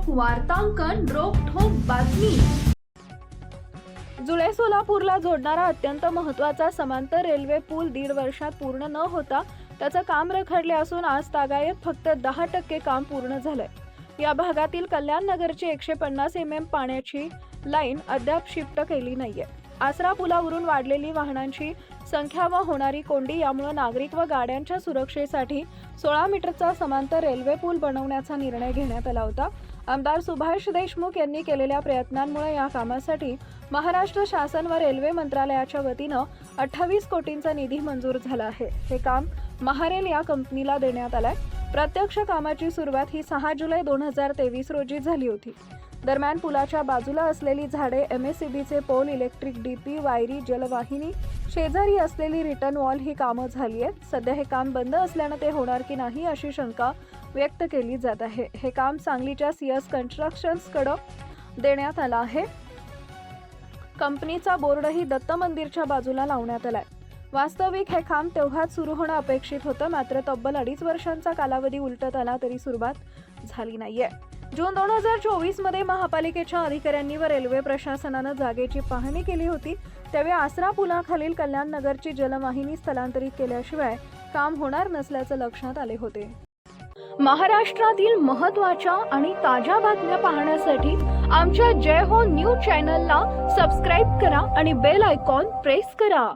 वार्तांकन रोखठोक बातमी। जुळे सोलापूरला जोडणारा अत्यंत महत्त्वाचा समांतर रेल्वे पूल 1.5 वर्षात पूर्ण न होता त्याचं काम रखडले असून आज तागायत फक्त 10% काम पूर्ण झालंय। या भागातील कल्याण नगरची 150 mm पाण्याची लाईन अद्याप शिफ्ट केली नाहीये। आसरा पुलावरून वाढलेली वाहनांची संख्या व होणारी कोंडी यामुळे नागरिक व गाड्यांच्या सुरक्षेसाठी 16 मीटरचा समांतर रेल्वे पूल बनवण्याचा निर्णय घेण्यात आला होता। आमदार सुभाष देशमुख यांनी केलेल्या प्रयत्नांमुळे या कामासाठी महाराष्ट्र शासन व रेल्वे मंत्रालयाच्या वतीनं 28 कोटींचा निधी मंजूर झाला आहे। हे काम महारेल या कंपनीला देण्यात आलंय। प्रत्यक्ष कामाची सुरुवात ही 6 जुलै 2023 रोजी झाली होती। दरम्यान पुलाच्या बाजूला असलेली झाडे, MSCBचे पोल, इलेक्ट्रिक डीपी, वायरी, जलवाहिनी, शेजारी असलेली रिटर्न वॉल ही कामं झाली आहेत। सध्या हे काम बंद असल्यानं ते होणार की नाही अशी शंका व्यक्त केली जात आहे। हे काम सांगलीच्या CS कन्स्ट्रक्शन्सकडे देण्यात आलं आहे। कंपनीचा बोर्डही दत्त मंदिरच्या बाजूला लावण्यात आलाय। वास्तविक हे काम तेव्हाच सुरू होणं अपेक्षित होतं, मात्र तब्बल 2.5 वर्षांचा कालावधी उलटत आला तरी सुरुवात झाली नाहीये। जून 2024 मध्ये महापालिकेच्या अधिकाऱ्यांनी व रेल्वे प्रशासनानं जागेची पाहणी केली होती। त्यावेळी आसरा पुलाखालील कल्याण नगरची जलवाहिनी स्थलांतरित केल्याशिवाय काम होणार नसल्याचं लक्षात आले होते। महाराष्ट्रातील महत्त्वाच्या आणि ताज्या बातम्या पाहण्यासाठी आमच्या जय हो न्यूज चॅनलला सबस्क्राईब करा आणि बेल आयकॉन प्रेस करा।